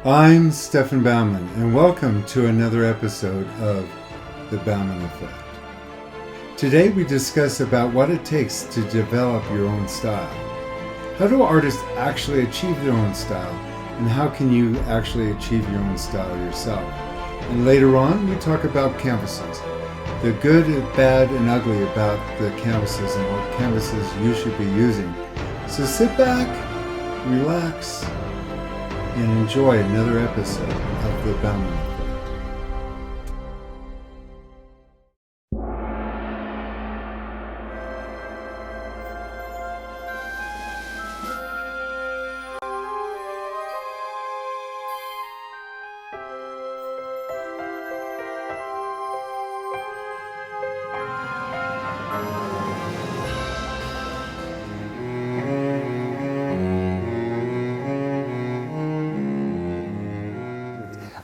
I'm Stefan Baumann, and welcome to another episode of the Baumann Effect. Today we discuss about what it takes to develop your own style. How do artists actually achieve their own style, and how can you actually achieve your own style yourself? And later on, we talk about canvases, the good, bad, and ugly about the canvases and what canvases you should be using. So sit back, relax, and enjoy another episode of the Baumann Effect.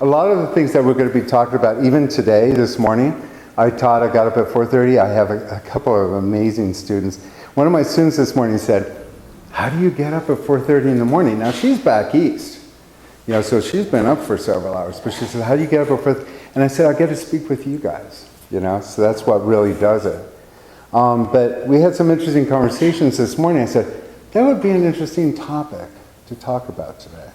A lot of the things that we're going to be talking about, even today, this morning, I got up at 4:30. I have a couple of amazing students. One of my students this morning said, how do you get up at 4:30 in the morning? Now, she's back east, so she's been up for several hours. But she said, how do you get up at 4:30? And I said, I get to speak with you guys, so that's what really does it. But we had some interesting conversations this morning. I said, that would be an interesting topic to talk about today.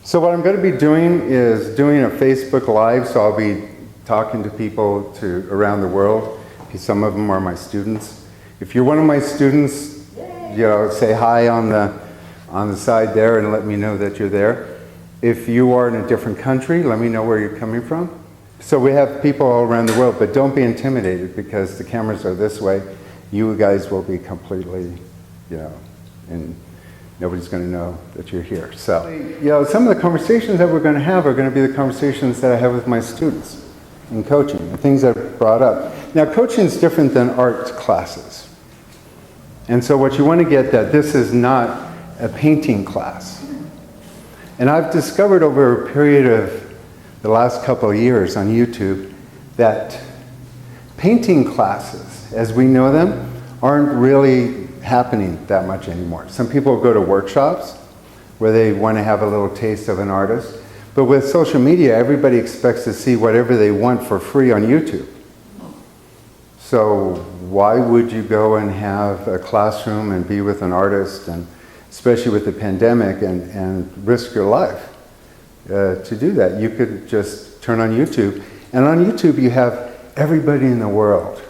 So what I'm going to be doing is doing a Facebook Live, so I'll be talking to people around the world. Some of them are my students. If you're one of my students, say hi on the side there and let me know that you're there. If you are in a different country, let me know where you're coming from. So we have people all around the world, but don't be intimidated because the cameras are this way. You guys will be completely, and nobody's going to know that you're here. So, some of the conversations that we're going to have are going to be the conversations that I have with my students in coaching, the things that are brought up. Now, coaching is different than art classes. And so what you want to get that this is not a painting class. And I've discovered over a period of the last couple of years on YouTube that painting classes, as we know them, aren't really happening that much anymore. Some people go to workshops where they want to have a little taste of an artist, but with social media, everybody expects to see whatever they want for free on YouTube. So why would you go and have a classroom and be with an artist, and especially with the pandemic, and risk your life to do that? You could just turn on YouTube, and on YouTube you have everybody in the world.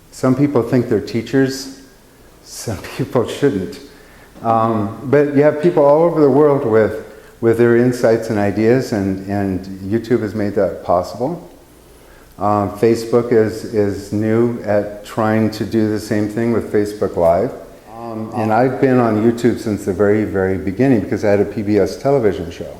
Some people think they're teachers, some people shouldn't. But you have people all over the world with their insights and ideas, and YouTube has made that possible. Facebook is new at trying to do the same thing with Facebook Live. And I've been on YouTube since the very, very beginning because I had a PBS television show.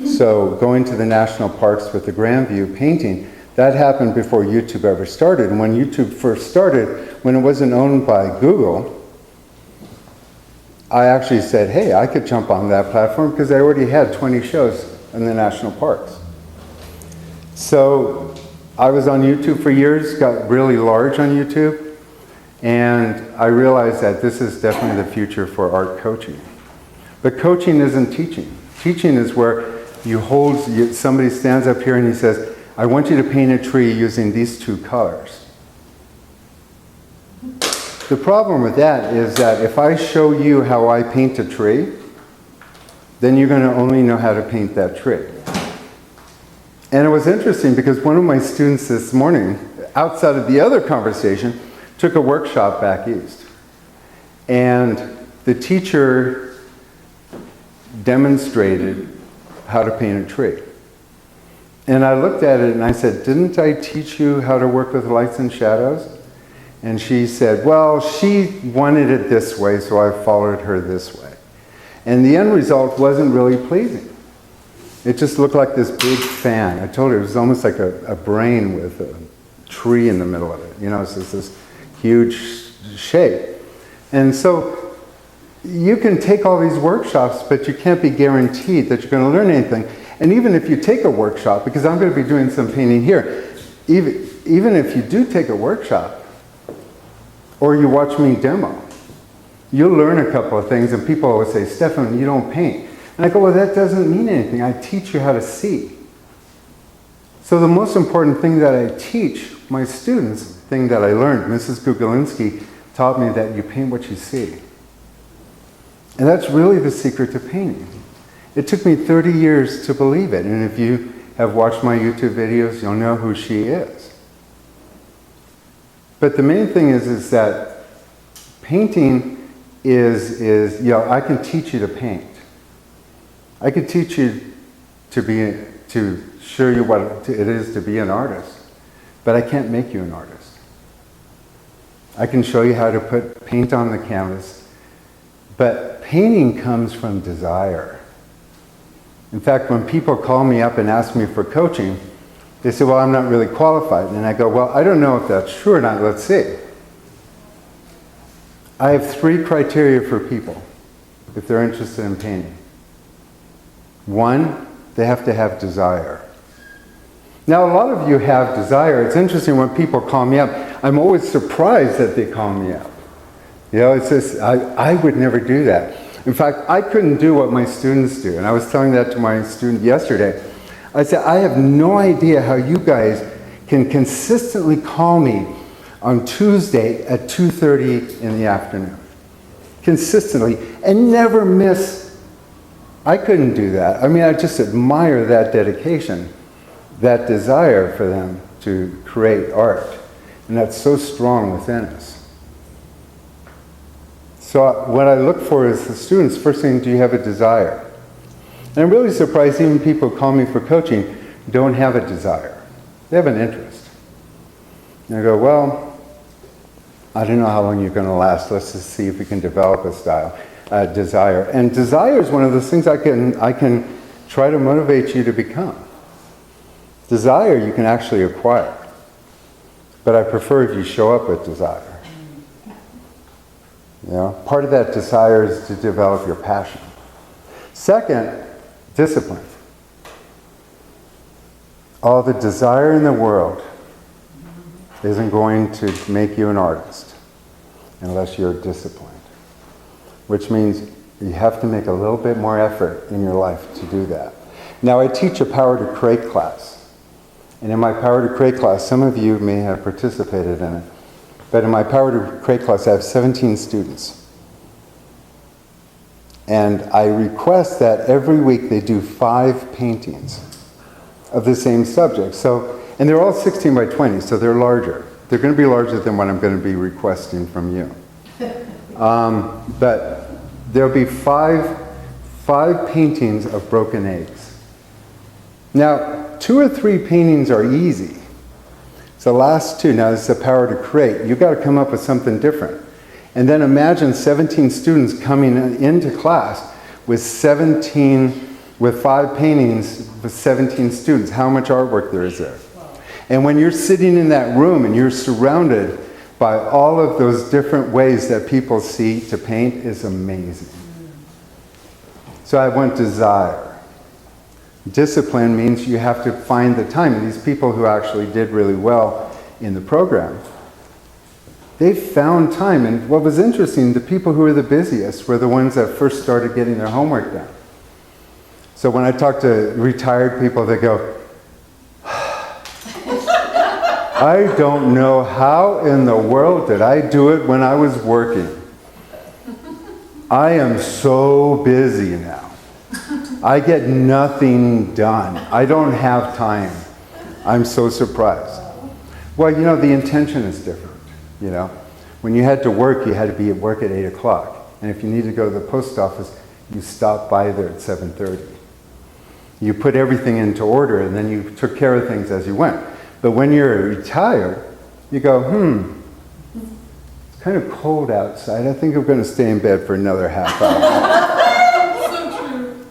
So going to the national parks with the Grandview painting, that happened before YouTube ever started. And when YouTube first started, when it wasn't owned by Google, I actually said, hey, I could jump on that platform because I already had 20 shows in the national parks. So I was on YouTube for years, got really large on YouTube, and I realized that this is definitely the future for art coaching. But coaching isn't teaching. Teaching is where somebody stands up here and he says, I want you to paint a tree using these two colors. The problem with that is that if I show you how I paint a tree, then you're going to only know how to paint that tree. And it was interesting because one of my students this morning, outside of the other conversation, took a workshop back east. And the teacher demonstrated how to paint a tree. And I looked at it and I said, didn't I teach you how to work with lights and shadows? And she said, well, she wanted it this way, so I followed her this way. And the end result wasn't really pleasing. It just looked like this big fan. I told her it was almost like a brain with a tree in the middle of it. It's just this huge shape. And so you can take all these workshops, but you can't be guaranteed that you're going to learn anything. And even if you take a workshop, because I'm going to be doing some painting here, even if you do take a workshop, or you watch me demo, You'll learn a couple of things, and people always say, Stefan, you don't paint. And I go, well, that doesn't mean anything. I teach you how to see. So the most important thing that I teach my students, thing that I learned, Mrs. Gugolinski taught me that you paint what you see. And that's really the secret to painting. It took me 30 years to believe it, and if you have watched my YouTube videos, you'll know who she is. But the main thing is that painting is I can teach you to paint. I can teach you to show you what it is to be an artist, but I can't make you an artist. I can show you how to put paint on the canvas, but painting comes from desire. In fact, when people call me up and ask me for coaching, they say, well, I'm not really qualified. And I go, well, I don't know if that's true or not. Let's see. I have 3 criteria for people if they're interested in painting. 1, they have to have desire. Now, a lot of you have desire. It's interesting when people call me up. I'm always surprised that they call me up. You know, it's just, I would never do that. In fact, I couldn't do what my students do. And I was telling that to my student yesterday. I said, I have no idea how you guys can consistently call me on Tuesday at 2:30 in the afternoon. Consistently. And never miss. I couldn't do that. I mean, I just admire that dedication, that desire for them to create art. And that's so strong within us. So what I look for is the students, first thing, do you have a desire? And I'm really surprised even people who call me for coaching don't have a desire. They have an interest. And I go, well, I don't know how long you're going to last. Let's just see if we can develop a desire. And desire is one of those things I can try to motivate you to become. Desire you can actually acquire. But I prefer if you show up with desire. You know, part of that desire is to develop your passion. Second, discipline. All the desire in the world isn't going to make you an artist unless you're disciplined. Which means you have to make a little bit more effort in your life to do that. Now, I teach a Power to Create class. And in my Power to Create class, some of you may have participated in it. But in my Power to Create class, I have 17 students. And I request that every week they do 5 paintings of the same subject. And they're all 16 by 20, so they're larger. They're going to be larger than what I'm going to be requesting from you. But there'll be 5 paintings of broken eggs. Now, 2 or 3 paintings are easy. The last 2, now this is the Power to Create. You've got to come up with something different. And then imagine 17 students coming into class with 5 paintings with 17 students. How much artwork there is there? Wow. And when you're sitting in that room and you're surrounded by all of those different ways that people see to paint, is amazing. So I want desire. Discipline means you have to find the time. And these people who actually did really well in the program, they found time. And what was interesting, the people who were the busiest were the ones that first started getting their homework done. So when I talk to retired people, they go, I don't know how in the world did I do it when I was working. I am so busy now. I get nothing done. I don't have time. I'm so surprised. Well, you know, the intention is different, you know. When you had to work, you had to be at work at 8 o'clock. And if you needed to go to the post office, you stopped by there at 7:30. You put everything into order, and then you took care of things as you went. But when you're retired, you go, it's kind of cold outside. I think I'm going to stay in bed for another half hour.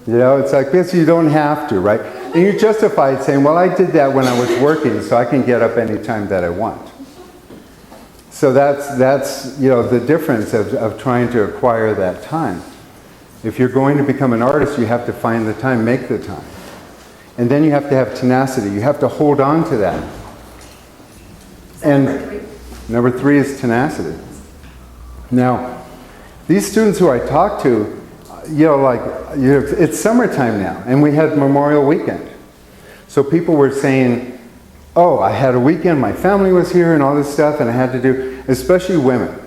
You know, it's like this, you don't have to, right? And you justify it saying, well, I did that when I was working, so I can get up any time that I want. So that's you know, the difference of trying to acquire that time. If you're going to become an artist, you have to find the time, make the time. And then you have to have tenacity. You have to hold on to that. And number 3 is tenacity. Now, These students who I talk to, it's summertime now, and we had Memorial Weekend. So people were saying, oh, I had a weekend, my family was here and all this stuff, and I had to do, especially women,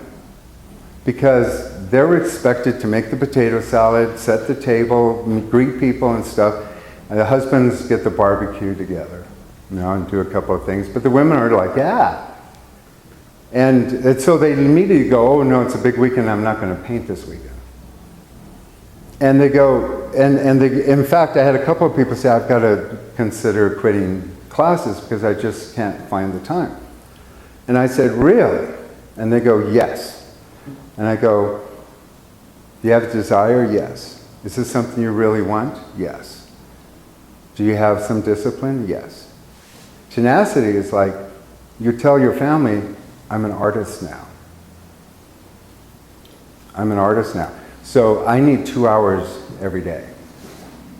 because they were expected to make the potato salad, set the table, greet people and stuff, and the husbands get the barbecue together, and do a couple of things. But the women are like, yeah. And so they immediately go, oh no, it's a big weekend, I'm not going to paint this weekend. And they go, in fact, I had a couple of people say, I've got to consider quitting classes because I just can't find the time. And I said, really? And they go, yes. And I go, do you have a desire? Yes. Is this something you really want? Yes. Do you have some discipline? Yes. Tenacity is like, you tell your family, I'm an artist now. I'm an artist now. So I need 2 hours every day.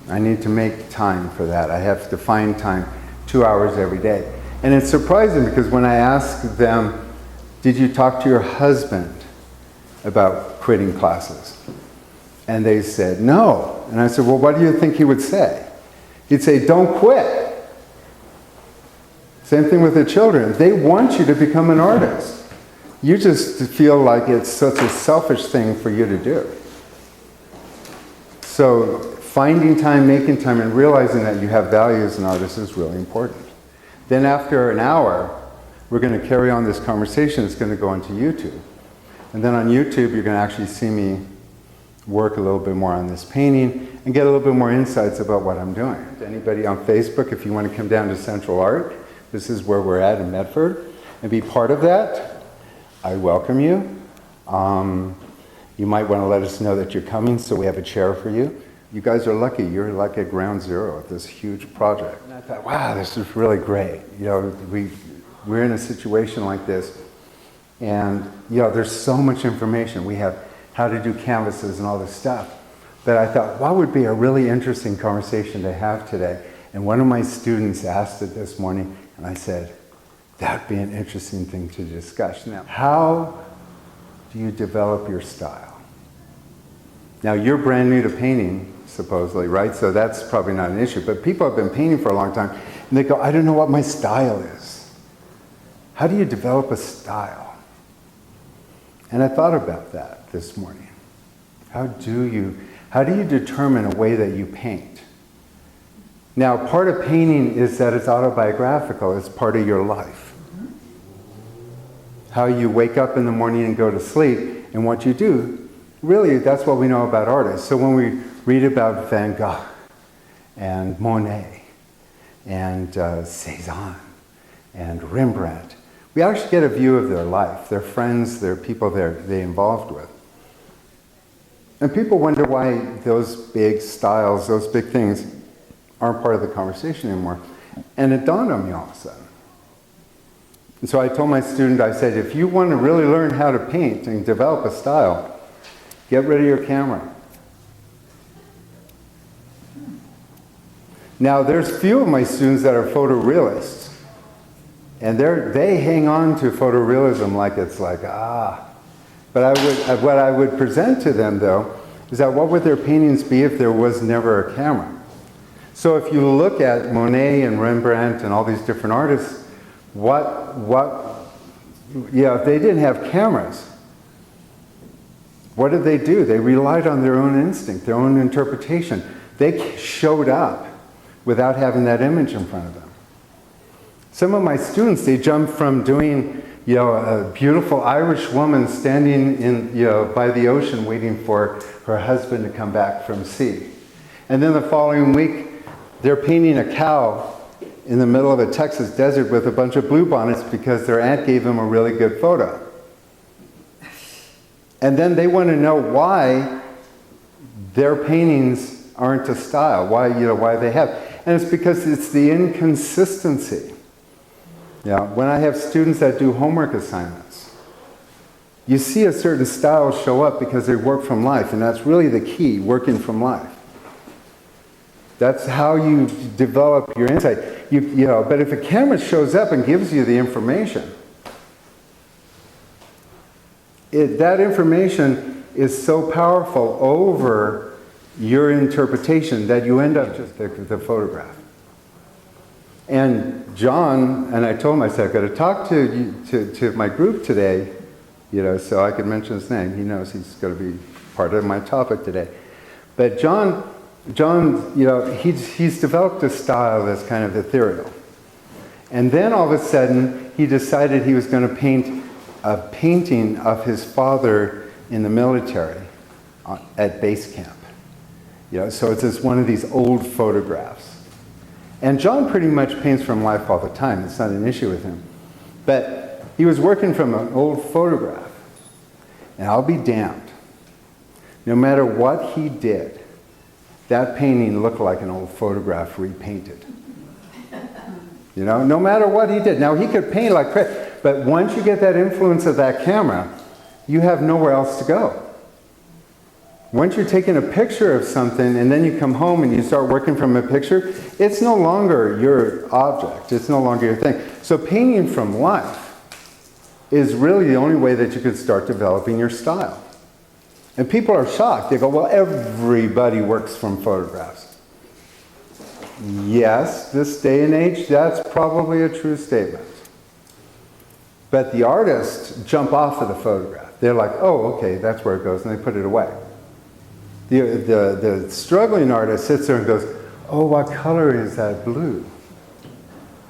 I need to make time for that. I have to find time 2 hours every day. And it's surprising because when I ask them, did you talk to your husband about quitting classes? And they said, no. And I said, well, what do you think he would say? He'd say, don't quit. Same thing with the children. They want you to become an artist. You just feel like it's such a selfish thing for you to do. So finding time, making time, and realizing that you have value as an artist is really important. Then after an hour, we're going to carry on this conversation. It's going to go onto YouTube. And then on YouTube, you're going to actually see me work a little bit more on this painting and get a little bit more insights about what I'm doing. Anybody on Facebook, if you want to come down to Central Art, this is where we're at in Medford, and be part of that, I welcome you. You might want to let us know that you're coming so we have a chair for you. You guys are lucky. You're like at ground zero of this huge project. And I thought, wow, this is really great. We're in a situation like this, and there's so much information. We have how to do canvases and all this stuff that I thought, what would be a really interesting conversation to have today? And one of my students asked it this morning, and I said, that'd be an interesting thing to discuss. Now, how do you develop your style? Now, you're brand new to painting, supposedly, right? So that's probably not an issue. But people have been painting for a long time, and they go, I don't know what my style is. How do you develop a style? And I thought about that this morning. How do you determine a way that you paint? Now, part of painting is that it's autobiographical. It's part of your life. How you wake up in the morning and go to sleep, and what you do, really, that's what we know about artists. So when we read about Van Gogh and Monet and Cézanne and Rembrandt, we actually get a view of their life, their friends, their people they're involved with. And people wonder why those big styles, those big things, aren't part of the conversation anymore. And it dawned on me all of a sudden. And so I told my student, I said, if you want to really learn how to paint and develop a style, get rid of your camera. Now, there's few of my students that are photorealists. And they hang on to photorealism like it's like, But what I would present to them, though, is that what would their paintings be if there was never a camera? So if you look at Monet and Rembrandt and all these different artists, if they didn't have cameras, what did they do? They relied on their own instinct, their own interpretation. They showed up without having that image in front of them. Some of my students, they jumped from doing, a beautiful Irish woman standing by the ocean waiting for her husband to come back from sea. And then the following week, they're painting a cow in the middle of a Texas desert with a bunch of bluebonnets because their aunt gave them a really good photo. And then they want to know why their paintings aren't a style, why they have. And it's because it's the inconsistency. When I have students that do homework assignments, you see a certain style show up because they work from life, and that's really the key, working from life. That's how you develop your insight. But if a camera shows up and gives you the information, that information is so powerful over your interpretation that you end up just the photograph. And John, and I told him, I said, I've got to talk to my group today, so I could mention his name. He knows he's going to be part of my topic today. But John, he's developed a style that's kind of ethereal. And then all of a sudden, he decided he was going to paint a painting of his father in the military at base camp. So it's just one of these old photographs. And John pretty much paints from life all the time. It's not an issue with him. But he was working from an old photograph. And I'll be damned. No matter what he did, that painting looked like an old photograph repainted. No matter what he did. Now, he could paint like crazy, but once you get that influence of that camera, you have nowhere else to go. Once you're taking a picture of something and then you come home and you start working from a picture, it's no longer your object. It's no longer your thing. So painting from life is really the only way that you could start developing your style. And people are shocked. They go, well, everybody works from photographs. Yes, this day and age, that's probably a true statement. But the artists jump off of the photograph. They're like, oh, okay, that's where it goes, and they put it away. The struggling artist sits there and goes, oh, what color is that blue?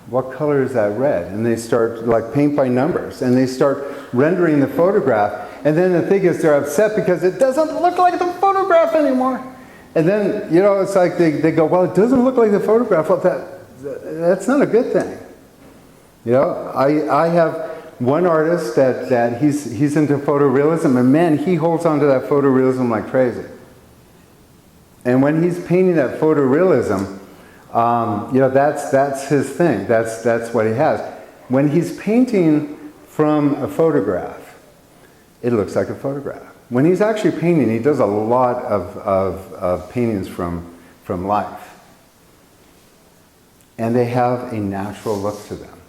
What color is that red? And they start like paint by numbers, and they start rendering the photograph. And then the thing is, they're upset because it doesn't look like the photograph anymore. And then, it's like they go, well, it doesn't look like the photograph. Well, that's not a good thing. I have one artist that he's into photorealism, and man, he holds on to that photorealism like crazy. And when he's painting that photorealism, that's his thing. That's what he has. When he's painting from a photograph, it looks like a photograph. When he's actually painting, he does a lot of paintings from life. And they have a natural look to them.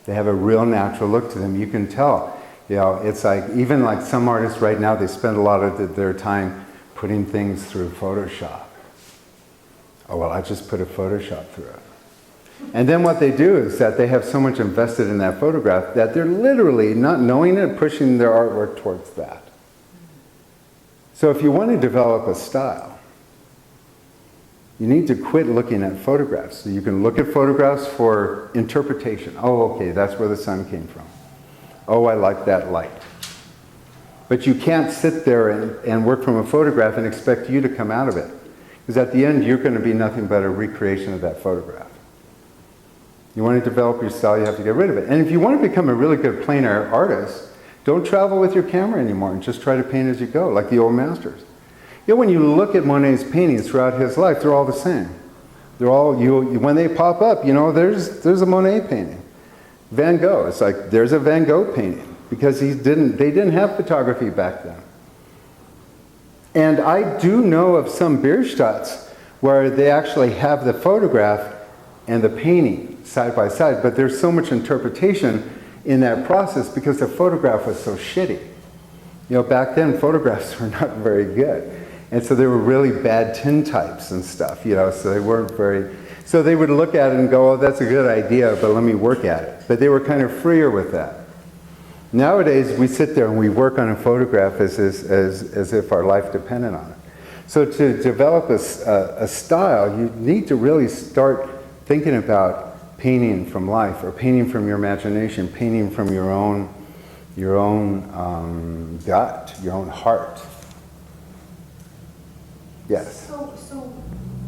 They have a real natural look to them. You can tell. It's like, even like some artists right now, they spend a lot of their time putting things through Photoshop. Oh, well, I just put a Photoshop through it. And then what they do is that they have so much invested in that photograph that they're literally, not knowing it, pushing their artwork towards that. So if you want to develop a style, you need to quit looking at photographs. So you can look at photographs for interpretation. Oh, okay, that's where the sun came from. Oh, I like that light. But you can't sit there and work from a photograph and expect you to come out of it. Because at the end, you're going to be nothing but a recreation of that photograph. You want to develop your style, you have to get rid of it. And if you want to become a really good plein air artist, don't travel with your camera anymore and just try to paint as you go, like the old masters. When you look at Monet's paintings throughout his life, they're all the same. They're all, when they pop up, there's a Monet painting. Van Gogh, it's like, there's a Van Gogh painting, because they didn't have photography back then. And I do know of some Bierstadts where they actually have the photograph and the painting side by side, but there's so much interpretation in that process because the photograph was so shitty. Back then photographs were not very good. And so they were really bad tintypes and stuff, so they weren't very, so they would look at it and go, oh, that's a good idea, but let me work at it. But they were kind of freer with that. Nowadays, we sit there and we work on a photograph as if our life depended on it. So to develop a style, you need to really start thinking about painting from life, or painting from your imagination, painting from your own gut, your own heart. Yes? So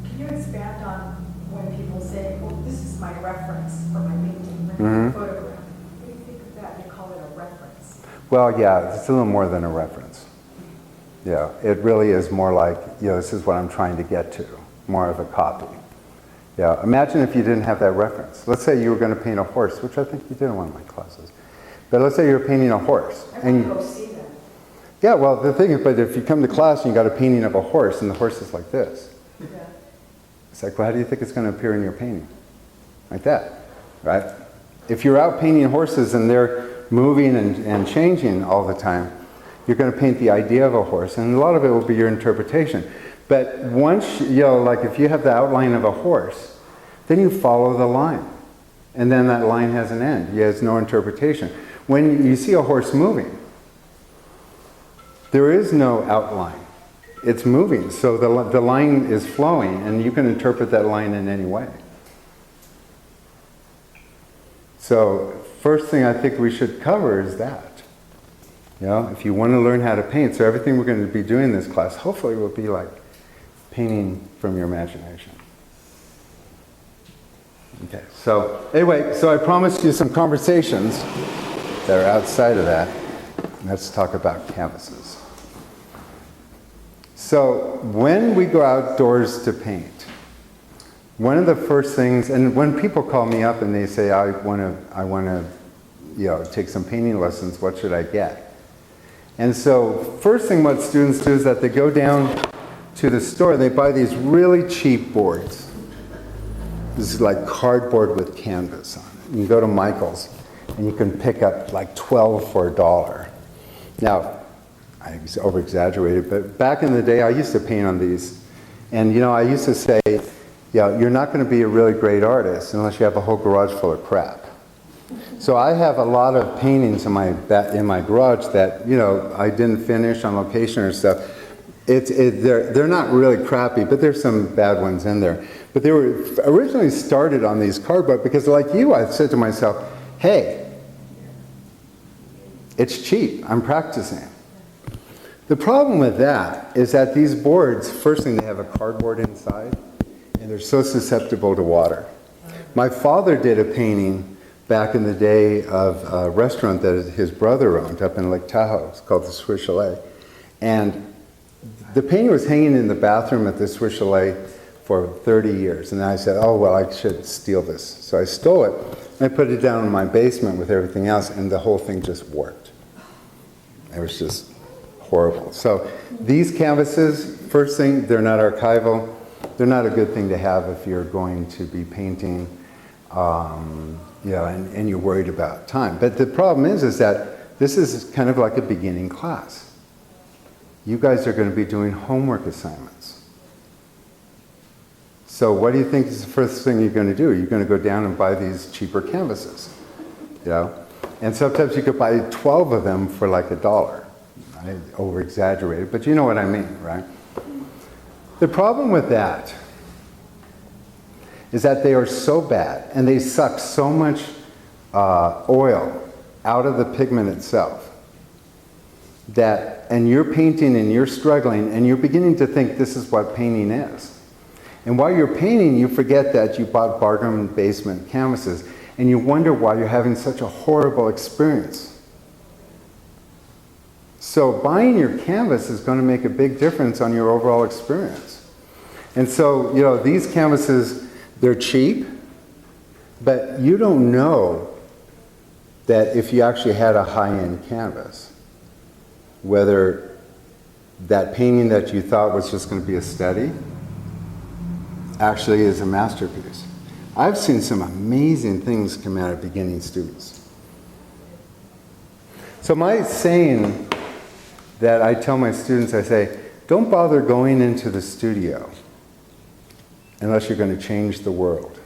can you expand on when people say, well, this is my reference for my painting, my photograph? What do you think of that? They call it a reference. Well, yeah, it's a little more than a reference. Yeah, it really is more like, this is what I'm trying to get to, more of a copy. Yeah, imagine if you didn't have that reference. Let's say you were going to paint a horse, which I think you did in one of my classes. But let's say you're painting a horse. I want to go see that. Yeah, well, the thing is, but if you come to class and you got a painting of a horse, and the horse is like this. Yeah. It's like, well, how do you think it's going to appear in your painting? Like that, right? If you're out painting horses and they're moving and changing all the time, You're going to paint the idea of a horse, and a lot of it will be your interpretation. But once, like if you have the outline of a horse, then you follow the line. And then that line has an end. It has no interpretation. When you see a horse moving, there is no outline. It's moving, so the line is flowing, and you can interpret that line in any way. So, first thing I think we should cover is that. If you want to learn how to paint, so everything we're going to be doing in this class, hopefully will be like painting from your imagination. Okay, so anyway, so I promised you some conversations that are outside of that. Let's talk about canvases. So when we go outdoors to paint, one of the first things, and when people call me up and they say, I want to take some painting lessons, what should I get? And so first thing what students do is that they go down to the store, they buy these really cheap boards. This is like cardboard with canvas on it. You can go to Michael's and you can pick up like 12 for $1. Now, I over-exaggerated, but back in the day I used to paint on these. And I used to say, you're not going to be a really great artist unless you have a whole garage full of crap. So I have a lot of paintings in my garage that I didn't finish on location or stuff. They're not really crappy, but there's some bad ones in there. But they were originally started on these cardboard because, like you, I said to myself, hey, it's cheap. I'm practicing. The problem with that is that these boards, first thing, they have a cardboard inside, and they're so susceptible to water. My father did a painting back in the day of a restaurant that his brother owned up in Lake Tahoe. It's called the Swiss Chalet. And the painting was hanging in the bathroom at the Swiss Chalet for 30 years. And I said, oh, well, I should steal this. So I stole it. I put it down in my basement with everything else, and the whole thing just warped. It was just horrible. So these canvases, first thing, they're not archival. They're not a good thing to have if you're going to be painting, and you're worried about time. But the problem is that this is kind of like a beginning class. You guys are going to be doing homework assignments. So what do you think is the first thing you're going to do? You're going to go down and buy these cheaper canvases. And sometimes you could buy 12 of them for like $1. I over-exaggerated, but you know what I mean, right? The problem with that is that they are so bad and they suck so much oil out of the pigment itself and you're painting and you're struggling and you're beginning to think this is what painting is. And while you're painting, you forget that you bought bargain basement canvases and you wonder why you're having such a horrible experience. So buying your canvas is going to make a big difference on your overall experience. And so, these canvases, they're cheap, but you don't know that if you actually had a high-end canvas, whether that painting that you thought was just going to be a study actually is a masterpiece. I've seen some amazing things come out of beginning students. So my saying that I tell my students, I say, don't bother going into the studio unless you're going to change the world.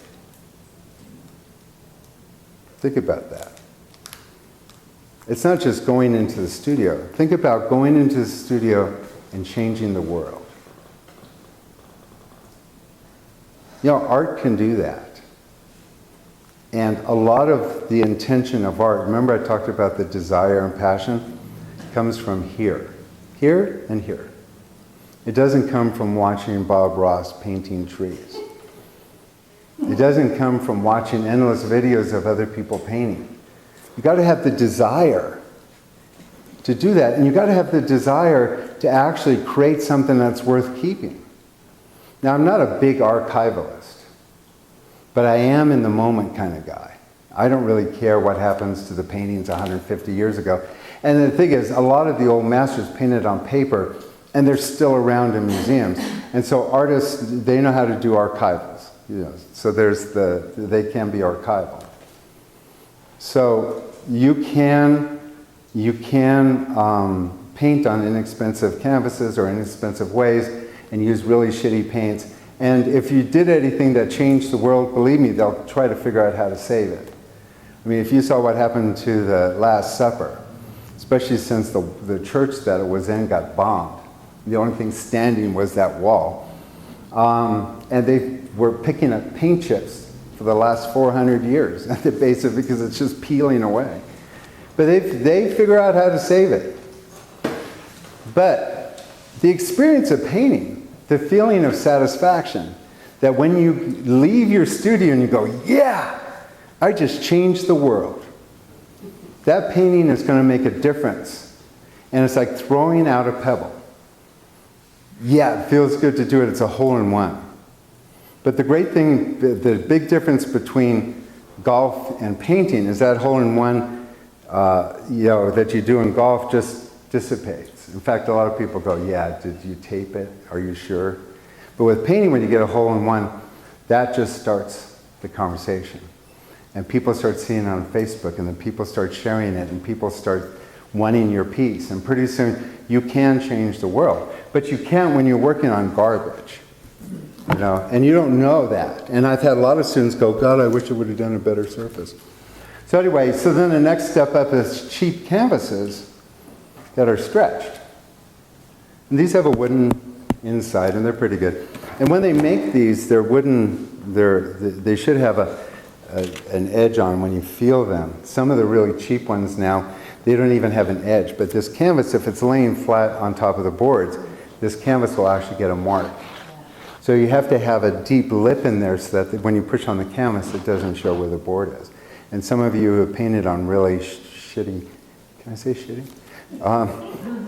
Think about that. It's not just going into the studio. Think about going into the studio and changing the world. Art can do that. And a lot of the intention of art, remember I talked about the desire and passion, comes from here. Here and here. It doesn't come from watching Bob Ross painting trees. It doesn't come from watching endless videos of other people painting. You've got to have the desire to do that, and you've got to have the desire to actually create something that's worth keeping. Now, I'm not a big archivalist, but I am in the moment kind of guy. I don't really care what happens to the paintings 150 years ago. And the thing is, a lot of the old masters painted on paper, and they're still around in museums. And so artists, they know how to do archivals. So they can be archival. So you can paint on inexpensive canvases or inexpensive ways and use really shitty paints. And if you did anything that changed the world, believe me, they'll try to figure out how to save it. I mean, if you saw what happened to the Last Supper, especially since the church that it was in got bombed, the only thing standing was that wall. And they were picking up paint chips for the last 400 years at the base of it because it's just peeling away. But they figure out how to save it. But the experience of painting, the feeling of satisfaction, that when you leave your studio and you go, yeah, I just changed the world. That painting is going to make a difference. And it's like throwing out a pebble. Yeah, it feels good to do it. It's a hole-in-one. But the great thing, the big difference between golf and painting is that hole-in-one, that you do in golf just dissipates. In fact, a lot of people go, yeah, did you tape it? Are you sure? But with painting, when you get a hole-in-one, that just starts the conversation. And people start seeing it on Facebook, and then people start sharing it, and people start wanting your piece. And pretty soon, you can change the world. But you can't when you're working on garbage. And you don't know that. And I've had a lot of students go, God, I wish I would have done a better surface. So anyway, so then the next step up is cheap canvases that are stretched. And these have a wooden inside, and they're pretty good. And when they make these, they're wooden, they should have an edge on when you feel them. Some of the really cheap ones now, they don't even have an edge. But this canvas, if it's laying flat on top of the boards, this canvas will actually get a mark. So you have to have a deep lip in there so that when you push on the canvas, it doesn't show where the board is. And some of you who have painted on really shitty, can I say shitty?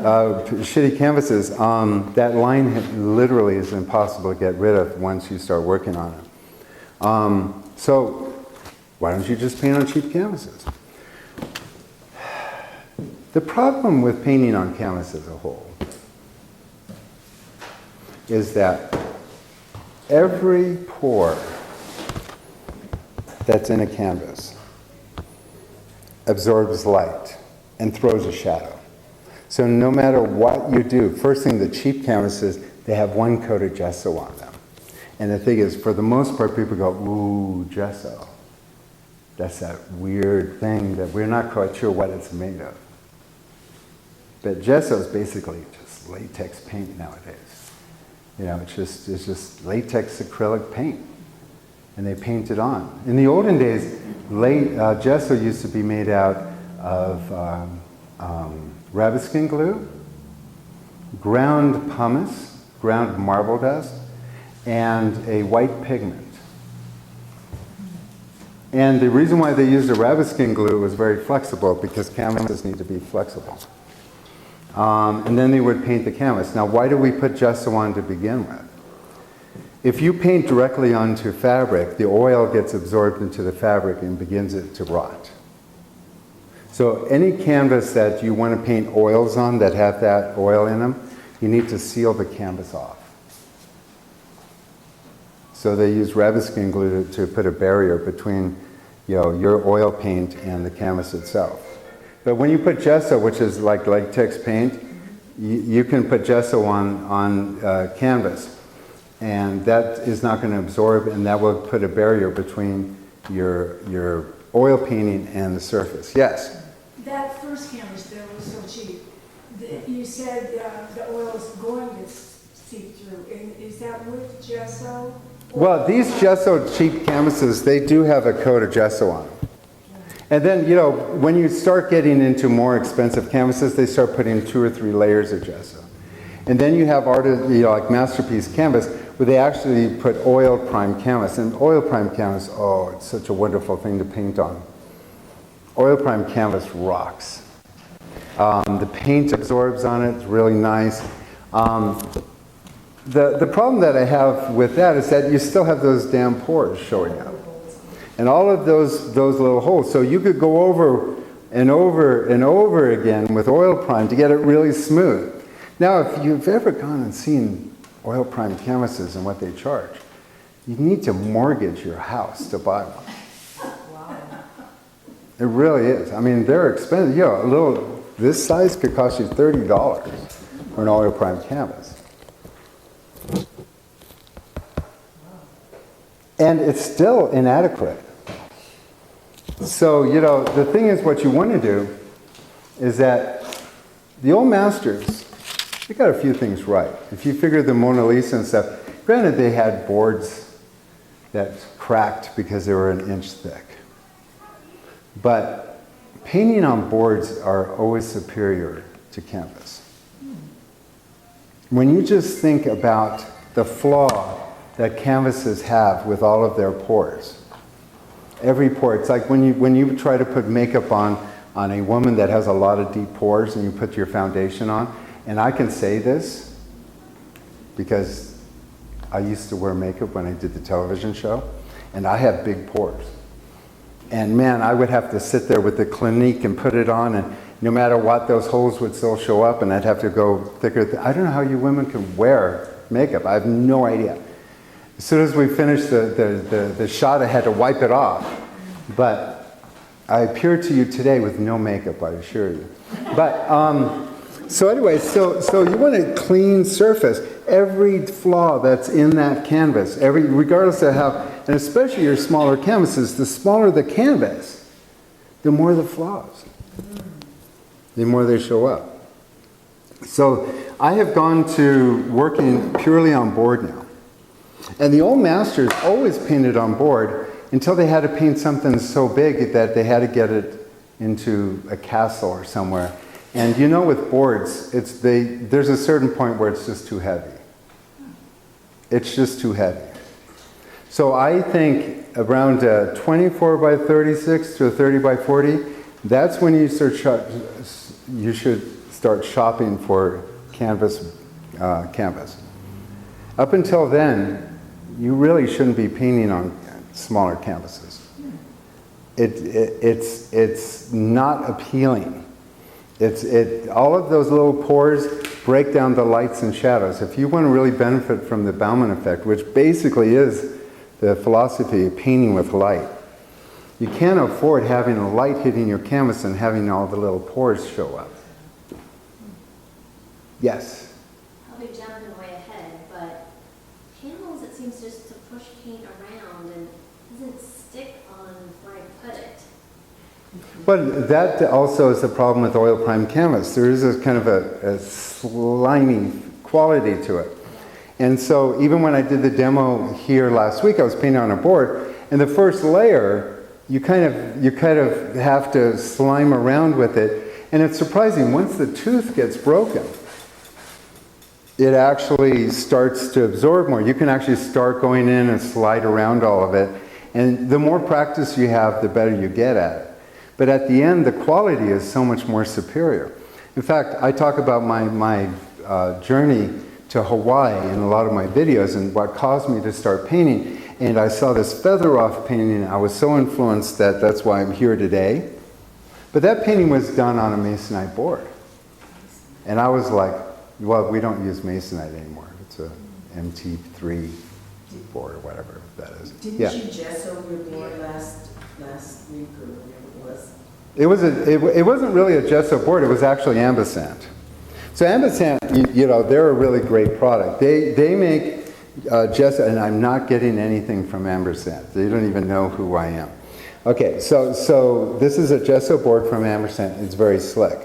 Shitty canvases, that line literally is impossible to get rid of once you start working on it. So why don't you just paint on cheap canvases? The problem with painting on canvas as a whole is that every pore that's in a canvas absorbs light and throws a shadow. So no matter what you do, first thing, the cheap canvases, they have one coat of gesso on them. And the thing is, for the most part, people go, ooh, gesso. That's that weird thing that we're not quite sure what it's made of. But gesso is basically just latex paint nowadays. It's just latex acrylic paint. And they paint it on. In the olden days, gesso used to be made out of rabbit skin glue, ground pumice, ground marble dust, and a white pigment. And the reason why they used a rabbit skin glue was very flexible, because canvases need to be flexible. And then they would paint the canvas. Now, why do we put gesso on to begin with? If you paint directly onto fabric, the oil gets absorbed into the fabric and begins it to rot. So any canvas that you want to paint oils on that have that oil in them, you need to seal the canvas off. So they use rabbit skin glue to put a barrier between your oil paint and the canvas itself. But when you put gesso, which is like latex paint, you can put gesso on canvas. And that is not going to absorb, and that will put a barrier between your oil painting and the surface. Yes? That first canvas there was so cheap. You said the oil is going to seep through. And is that with gesso? Well, these gesso cheap canvases, they do have a coat of gesso on them. And then, when you start getting into more expensive canvases, they start putting 2 or 3 layers of gesso. And then you have like Masterpiece Canvas, where they actually put oil prime canvas. And oil prime canvas, oh, it's such a wonderful thing to paint on. Oil prime canvas rocks. The paint absorbs on it, it's really nice. The problem that I have with that is that you still have those damn pores showing up. And all of those little holes. So you could go over and over and over again with oil prime to get it really smooth. Now, if you've ever gone and seen oil prime canvases and what they charge, you need to mortgage your house to buy one. Wow. It really is. I mean, they're expensive. A little This size could cost you $30 for an oil prime canvas. And it's still inadequate. So, you know, the thing is, what you want to do is that the old masters, they got a few things right. If you figure the Mona Lisa and stuff, granted they had boards that cracked because they were an inch thick. But painting on boards are always superior to canvas. When you just think about the flaw that canvases have with all of their pores, every pore, it's like when you try to put makeup on a woman that has a lot of deep pores and you put your foundation on, and I can say this because I used to wear makeup when I did the television show, and I have big pores. And man, I would have to sit there with the Clinique and put it on, and no matter what, those holes would still show up, and I'd have to go thicker. I don't know how you women can wear makeup. I have no idea. As soon as we finished the shot, I had to wipe it off. But I appear to you today with no makeup, I assure you. But so anyway, so you want a clean surface. Every flaw that's in that canvas, regardless of how, and especially your smaller canvases, the smaller the canvas, the more the flaws, the more they show up. So I have gone to working purely on board now. And the old masters always painted on board until they had to paint something so big that they had to get it into a castle or somewhere. And you know, with boards, there's a certain point where it's just too heavy. It's just too heavy. So I think around 24 by 36 to 30 by 40, that's when you should start shopping for canvas. Up until then, you really shouldn't be painting on smaller canvases. It's not appealing. All of those little pores break down the lights and shadows. If you want to really benefit from the Baumann effect, which basically is the philosophy of painting with light, you can't afford having a light hitting your canvas and having all the little pores show up. Yes? Probably jumping way ahead, but panels, it seems just to push paint around and doesn't stick on where I put it. But that also is the problem with oil prime canvas. There is a kind of a slimy quality to it. And so even when I did the demo here last week, I was painting on a board, and the first layer, you kind of have to slime around with it. And it's surprising, once the tooth gets broken, it actually starts to absorb more. You can actually start going in and slide around all of it. And the more practice you have, the better you get at it. But at the end, the quality is so much more superior. In fact, I talk about my journey to Hawaii in a lot of my videos and what caused me to start painting. And I saw this feather-off painting. I was so influenced that that's why I'm here today. But that painting was done on a masonite board. And I was like, well, we don't use masonite anymore. It's a MT3 board or whatever that is. Didn't you gesso your board last week or whatever it was? It wasn't really a gesso board. It was actually Ambasant. So Ambasant, you know, they're a really great product. They make gesso, and I'm not getting anything from Ambasant. They don't even know who I am. Okay, so this is a gesso board from Ambasant. It's very slick.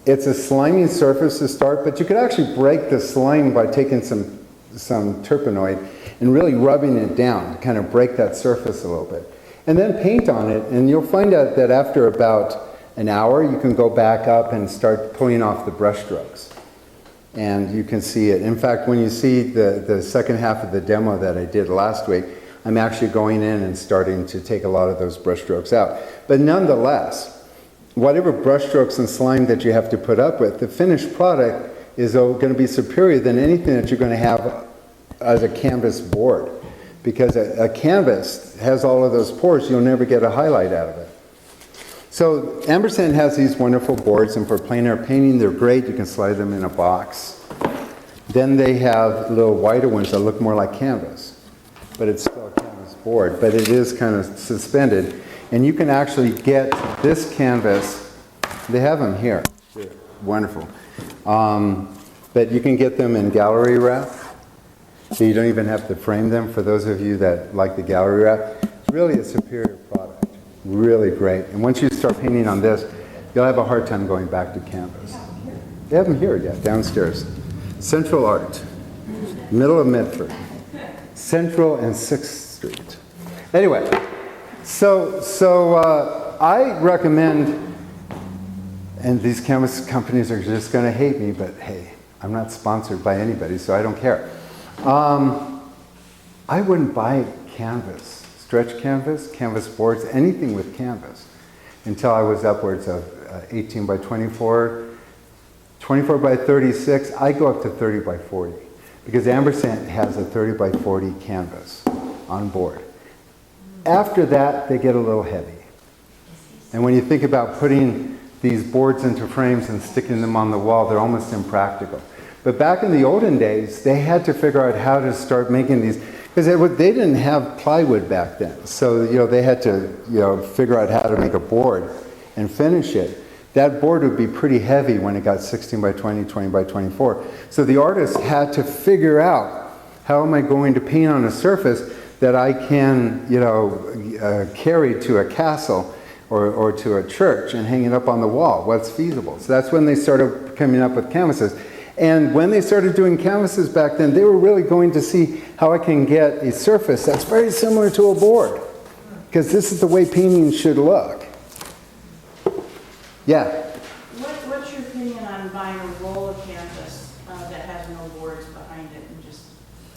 It's a slimy surface to start, but you could actually break the slime by taking some turpenoid and really rubbing it down to kind of break that surface a little bit. And then paint on it, and you'll find out that after about an hour, you can go back up and start pulling off the brush strokes. And you can see it. In fact, when you see the second half of the demo that I did last week, I'm actually going in and starting to take a lot of those brush strokes out. But nonetheless, whatever brush strokes and slime that you have to put up with, the finished product is going to be superior than anything that you're going to have as a canvas board. Because a canvas has all of those pores, you'll never get a highlight out of it. So Ambasant has these wonderful boards, and for plein air painting, they're great. You can slide them in a box. Then they have little wider ones that look more like canvas, but it's still a canvas board, but it is kind of suspended. And you can actually get this canvas They have them here. They're wonderful. But you can get them in gallery wrap, so you don't even have to frame them. For those of you that like the gallery wrap, it's really a superior product. Really great. And once you start painting on this, you'll have a hard time going back to canvas. They have them here, yeah, downstairs. Central Art, middle of Medford. Central and 6th Street. Anyway, so I recommend, and these canvas companies are just going to hate me, but hey, I'm not sponsored by anybody, so I don't care. I wouldn't buy canvas, stretch canvas, canvas boards, anything with canvas, until I was upwards of 18 by 24, 24 by 36. I go up to 30 by 40, because Ampersand has a 30 by 40 canvas on board. After that, they get a little heavy. And when you think about putting these boards into frames and sticking them on the wall, they're almost impractical. But back in the olden days, they had to figure out how to start making these, because they didn't have plywood back then. So, they had to, figure out how to make a board and finish it. That board would be pretty heavy when it got 16 by 20, 20 by 24. So the artist had to figure out, how am I going to paint on a surface that I can, carry to a castle or to a church and hang it up on the wall? What's feasible? So that's when they started coming up with canvases. And when they started doing canvases back then, they were really going to see how I can get a surface that's very similar to a board. Because this is the way painting should look. Yeah? What's your opinion on buying a roll of canvas that has no boards behind it and just...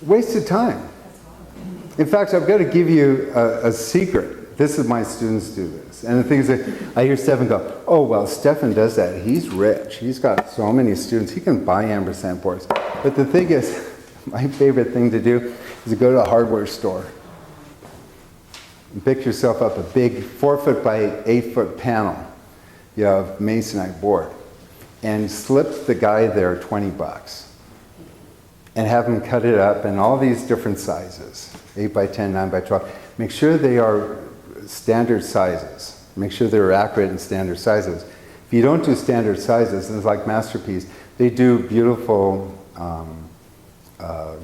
Waste of time. In fact, I've got to give you a secret. This is my students do this. And the thing is that I hear Stefan go, oh, well, Stefan does that. He's rich. He's got so many students. He can buy ampersand boards. But the thing is, my favorite thing to do is to go to a hardware store and pick yourself up a big 4-foot by 8-foot panel, of masonite board, and slip the guy there $20 and have him cut it up in all these different sizes, 8 by 10, 9 by 12. Make sure they are standard sizes. Make sure they're accurate in standard sizes. If you don't do standard sizes, and it's like Masterpiece, they do beautiful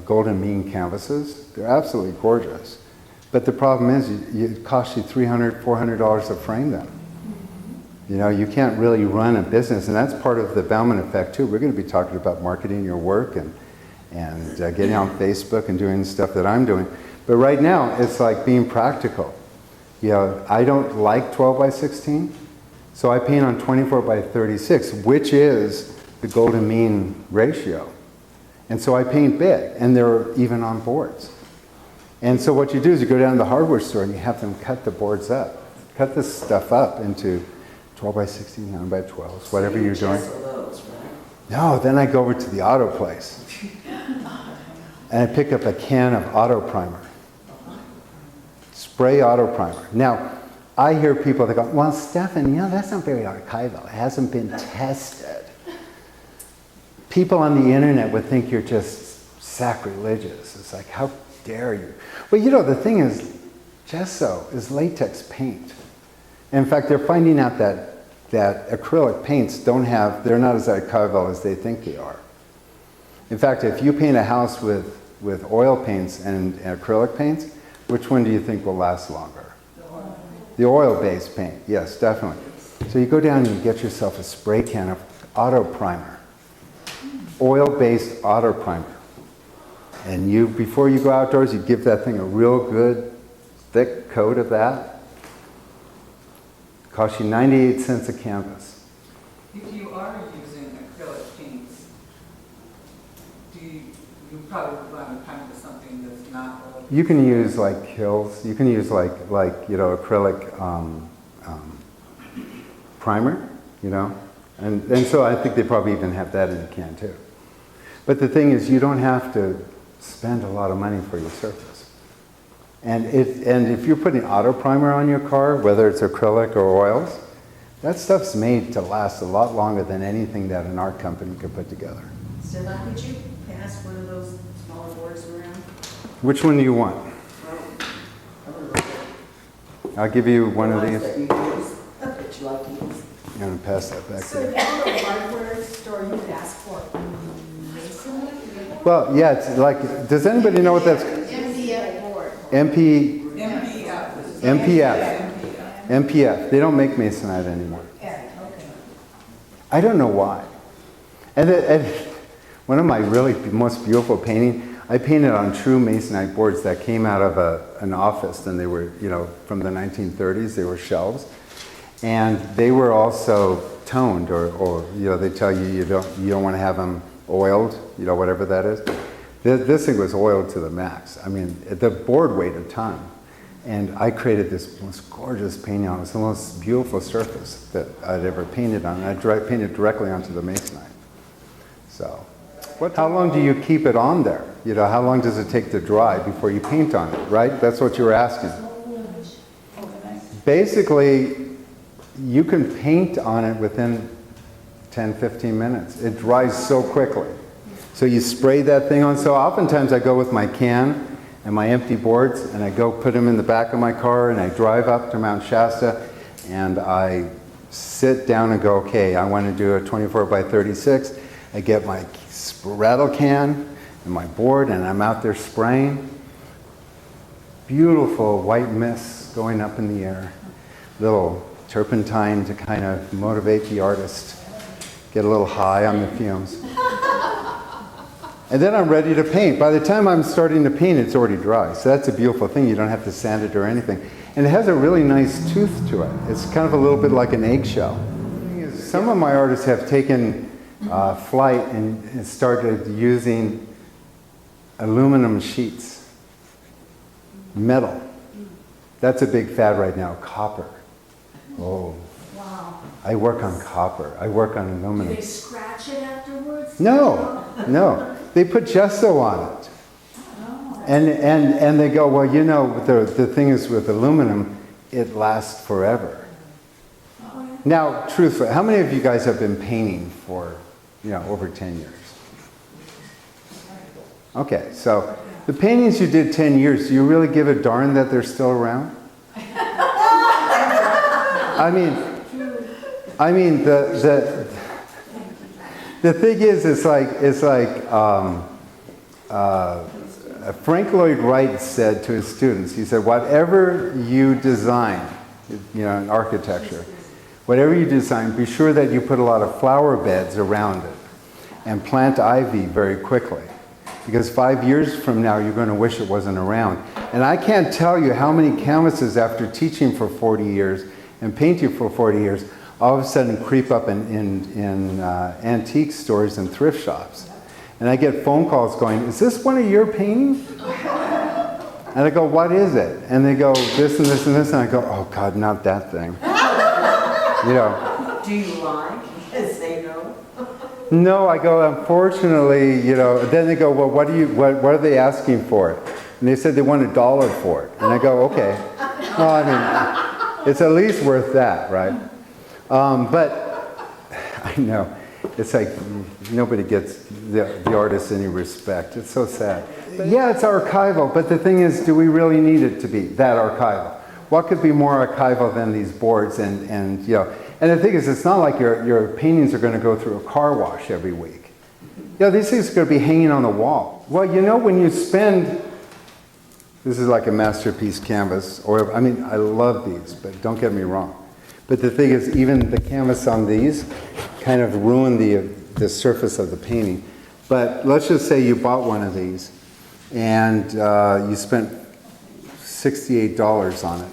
golden mean canvases. They're absolutely gorgeous. But the problem is, it costs you $300, $400 to frame them. You can't really run a business, and that's part of the Baumann Effect too. We're going to be talking about marketing your work and getting on Facebook and doing stuff that I'm doing. But right now, it's like being practical. I don't like 12 by 16, so I paint on 24 by 36, which is the golden mean ratio. And so I paint big, and they're even on boards. And so what you do is you go down to the hardware store and you have them cut the boards up. Cut this stuff up into 12 by 16, 9 by 12s, whatever you're doing. Those, right? No, then I go over to the auto place. And I pick up a can of auto primer. Spray auto primer. Now, I hear people that go, well, Stefan, that's not very archival. It hasn't been tested. People on the internet would think you're just sacrilegious. It's like, how dare you? Well, the thing is, gesso is latex paint. In fact, they're finding out that acrylic paints they're not as archival as they think they are. In fact, if you paint a house with oil paints and acrylic paints, which one do you think will last longer? The oil-based paint, yes, definitely. So you go down and you get yourself a spray can of auto primer, oil-based auto primer. And before you go outdoors, you give that thing a real good, thick coat of that. Costs you 98 cents a canvas. If you are using acrylic paints, you probably want to come to something that's not oil. You can use like Hills. You can use like acrylic primer, and so I think they probably even have that in the can too. But the thing is, you don't have to spend a lot of money for your surface. And if you're putting auto primer on your car, whether it's acrylic or oils, that stuff's made to last a lot longer than anything that an art company could put together. Stefan, could you pass one of those smaller boards around? Which one do you want? I'm gonna look at I'll give you one of the ones these. that you use, that you like to use. I'm going to pass that back So to if you. you were a hardware store, you would ask for masonry? Well, yeah, it's like, does anybody know what that's? MDF board. MP, MPF. MPF. MPF. They don't make masonite anymore. Yeah, okay. I don't know why. And one of my really most beautiful painting, I painted on true masonite boards that came out of an office, and they were, from the 1930s. They were shelves, and they were also toned, or they tell you you don't want to have them oiled, whatever that is. This thing was oiled to the max. I mean, the board weighed a ton, and I created this most gorgeous painting on it. It's the most beautiful surface that I'd ever painted on, and I painted directly onto the masonite. So, how long do you keep it on there? How long does it take to dry before you paint on it, right? That's what you were asking. Basically, you can paint on it within 10, 15 minutes. It dries so quickly. So you spray that thing on. So oftentimes I go with my can and my empty boards, and I go put them in the back of my car, and I drive up to Mount Shasta, and I sit down and go, okay, I want to do a 24 by 36. I get my rattle can and my board, and I'm out there spraying. Beautiful white mist going up in the air. Little turpentine to kind of motivate the artist. Get a little high on the fumes. And then I'm ready to paint. By the time I'm starting to paint, it's already dry. So that's a beautiful thing. You don't have to sand it or anything. And it has a really nice tooth to it. It's kind of a little bit like an eggshell. Some of my artists have taken flight and started using aluminum sheets, metal. That's a big fad right now, copper. Oh, Wow. I work on copper. I work on Do aluminum. they scratch it afterwards? No. They put gesso on it. And they go, well, the thing is with aluminum, it lasts forever. Now, truthfully, how many of you guys have been painting for, over 10 years? Okay, so the paintings you did 10 years, do you really give a darn that they're still around? I mean, the thing is, it's like Frank Lloyd Wright said to his students. He said, "Whatever you design, in architecture, whatever you design, be sure that you put a lot of flower beds around it, and plant ivy very quickly, because 5 years from now you're going to wish it wasn't around." And I can't tell you how many canvases after teaching for 40 years and painting for 40 years, all of a sudden creep up in antique stores and thrift shops. And I get phone calls going, "Is this one of your paintings?" And I go, "What is it?" And they go, "This and this and this." And I go, "Oh God, not that thing." Do you lie and say no? No, I go, "Unfortunately, Then they go, "Well, what are they asking for it?" And they said they want $1 for it. And I go, "Okay." Well, I mean, it's at least worth that, right? But I know, it's like nobody gets the artist any respect. It's so sad. Yeah, it's archival, but the thing is, do we really need it to be that archival? What could be more archival than these boards? And the thing is, it's not like your paintings are going to go through a car wash every week. These things are going to be hanging on the wall. Well, when you spend, this is like a masterpiece canvas, I love these, but don't get me wrong. But the thing is, even the canvas on these kind of ruin the surface of the painting. But let's just say you bought one of these, and you spent $68 on it.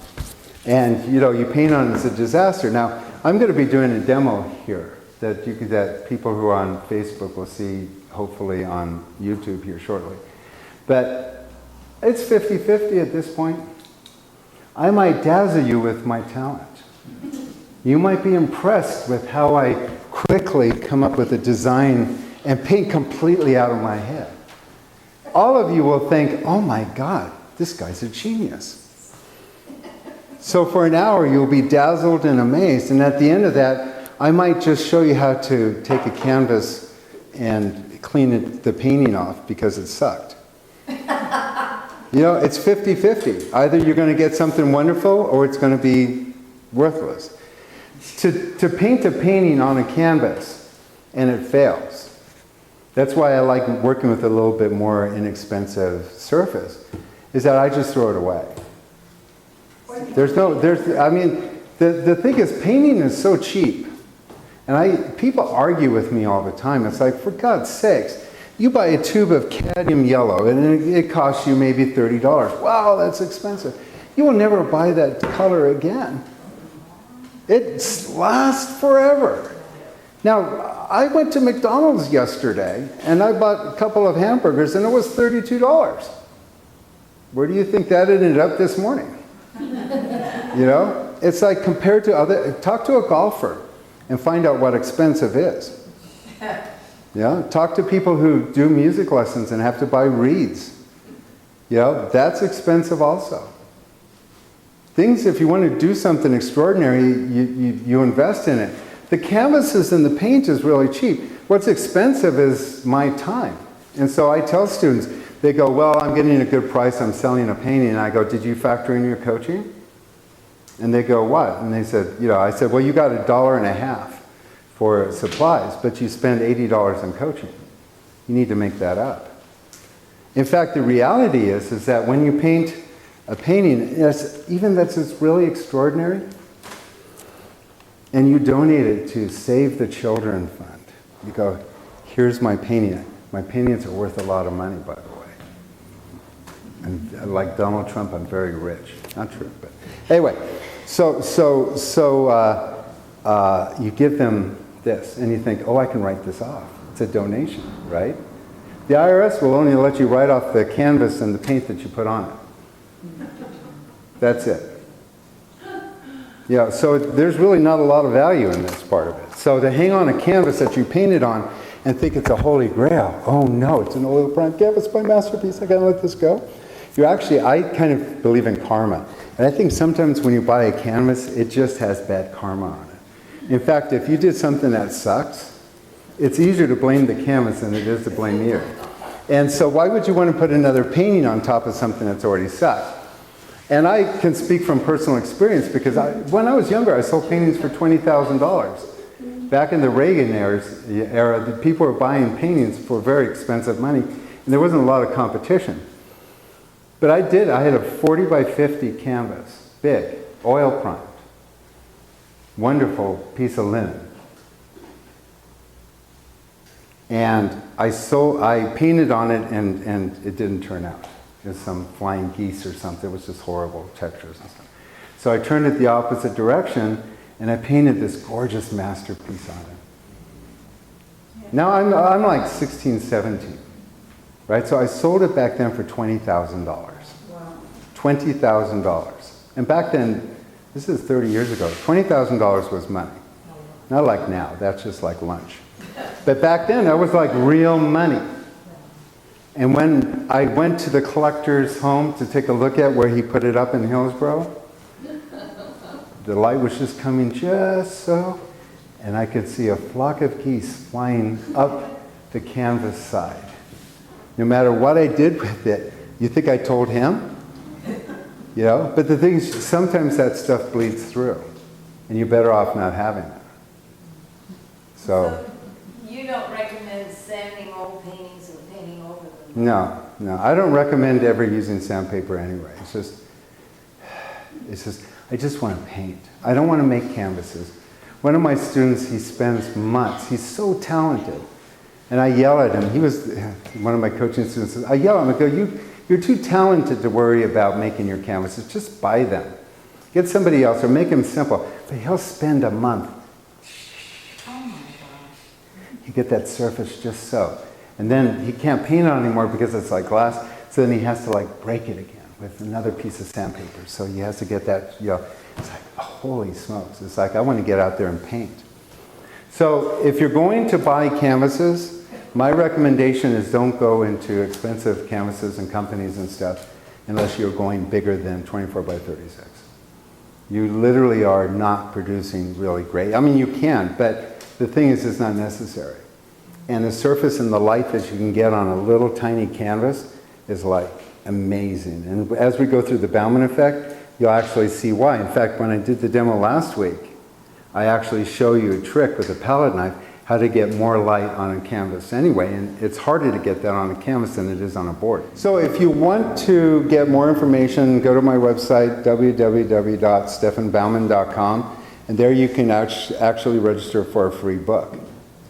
And you paint on it, it's a disaster. Now, I'm going to be doing a demo here that people who are on Facebook will see, hopefully on YouTube here shortly. But it's 50-50 at this point. I might dazzle you with my talent. You might be impressed with how I quickly come up with a design and paint completely out of my head. All of you will think, "Oh my God, this guy's a genius." So for an hour, you'll be dazzled and amazed. And at the end of that, I might just show you how to take a canvas and clean the painting off because it sucked. It's 50-50. Either you're going to get something wonderful or it's going to be worthless. to paint a painting on a canvas and it fails. That's why I like working with a little bit more inexpensive surface, is that I just throw it away. The thing is, painting is so cheap. And people argue with me all the time. It's like, for God's sakes, you buy a tube of cadmium yellow and it costs you maybe $30. Wow, that's expensive. You will never buy that color again. It lasts forever. Now, I went to McDonald's yesterday and I bought a couple of hamburgers and it was $32. Where do you think that ended up this morning? You know? It's like compared to talk to a golfer and find out what expensive is. Yeah? Talk to people who do music lessons and have to buy reeds. You know, that's expensive also. Things, if you want to do something extraordinary, you invest in it. The canvases and the paint is really cheap. What's expensive is my time. And so I tell students, they go, well, I'm getting a good price, I'm selling a painting. And I go, did you factor in your coaching? And they go, what? And they said, I said, well, you got $1.50 for supplies, but you spend $80 in coaching. You need to make that up. In fact, the reality is that when you paint a painting, even that's really extraordinary, and you donate it to Save the Children Fund, you go, here's my painting. My paintings are worth a lot of money, by the way. And like Donald Trump, I'm very rich. Not true, but anyway. So you give them this, and you think, oh, I can write this off. It's a donation, right? The IRS will only let you write off the canvas and the paint that you put on it. That's it. Yeah, so there's really not a lot of value in this part of it. So to hang on a canvas that you painted on and think it's a holy grail, oh no, it's an oil prime canvas, my masterpiece, I gotta let this go. I kind of believe in karma. And I think sometimes when you buy a canvas, it just has bad karma on it. In fact, if you did something that sucks, it's easier to blame the canvas than it is to blame you. And so why would you want to put another painting on top of something that's already sucked? And I can speak from personal experience because when I was younger, I sold paintings for $20,000. Back in the Reagan era, the people were buying paintings for very expensive money, and there wasn't a lot of competition. But I had a 40 by 50 canvas, big, oil primed, wonderful piece of linen. And I painted on it and it didn't turn out. It was some flying geese or something. It was just horrible textures and stuff. So I turned it the opposite direction and I painted this gorgeous masterpiece on it. Now I'm like 16, 17. Right? So I sold it back then for $20,000. Wow. $20,000. And back then, this is 30 years ago, $20,000 was money. Not like now, that's just like lunch. But back then, that was like real money. And when I went to the collector's home to take a look at where he put it up in Hillsborough, the light was just coming just so, and I could see a flock of geese flying up the canvas side. No matter what I did with it, you think I told him? But the thing is, sometimes that stuff bleeds through, and you're better off not having it. So you don't recommend sanding old paintings and painting over them? No, I don't recommend ever using sandpaper anyway. It's just, I just want to paint. I don't want to make canvases. One of my students, he spends months, he's so talented. And I yell at him. He was one of my coaching students. I yell at him. I go, you're too talented to worry about making your canvases. Just buy them. Get somebody else or make them simple. But he'll spend a month. Oh my gosh. You get that surface just so. And then he can't paint on it anymore because it's like glass. So then he has to like break it again with another piece of sandpaper. So he has to get that, it's like, holy smokes. It's like, I want to get out there and paint. So if you're going to buy canvases, my recommendation is don't go into expensive canvases and companies and stuff unless you're going bigger than 24 by 36. You literally are not producing really great. I mean, you can, but the thing is, it's not necessary. And the surface and the light that you can get on a little tiny canvas is like amazing. And as we go through the Baumann effect, you'll actually see why. In fact, when I did the demo last week, I actually show you a trick with a palette knife, how to get more light on a canvas anyway, and it's harder to get that on a canvas than it is on a board. So if you want to get more information, go to my website, www.stefanbaumann.com, and there you can actually register for a free book.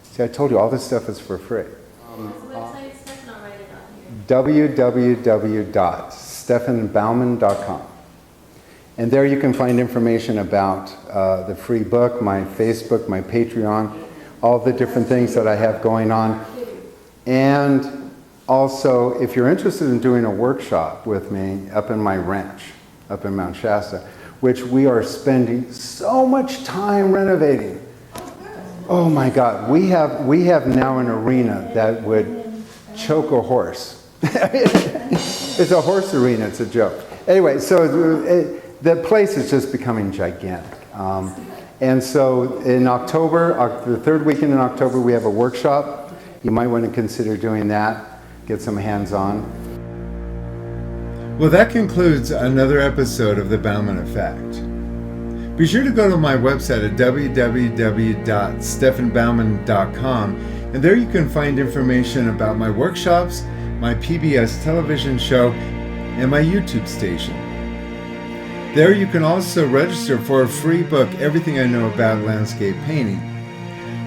See, I told you, all this stuff is for free. What's the website, Stefan? I'll write it on here. www.stefanbaumann.com. And there you can find information about the free book, my Facebook, my Patreon, all the different things that I have going on. And also, if you're interested in doing a workshop with me up in my ranch, up in Mount Shasta, which we are spending so much time renovating. Oh my God, we have now an arena that would choke a horse. It's a horse arena, it's a joke. Anyway, so the place is just becoming gigantic. And so in October, the third weekend in October, we have a workshop. You might want to consider doing that, get some hands-on. Well, that concludes another episode of the Baumann Effect. Be sure to go to my website at www.stefanbaumann.com, and there you can find information about my workshops, my PBS television show, and my YouTube station. There you can also register for a free book, Everything I Know About Landscape Painting.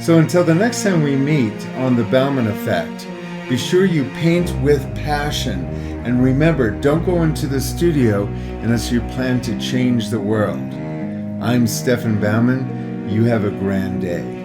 So until the next time we meet on the Baumann Effect, be sure you paint with passion. And remember, don't go into the studio unless you plan to change the world. I'm Stefan Baumann. You have a grand day.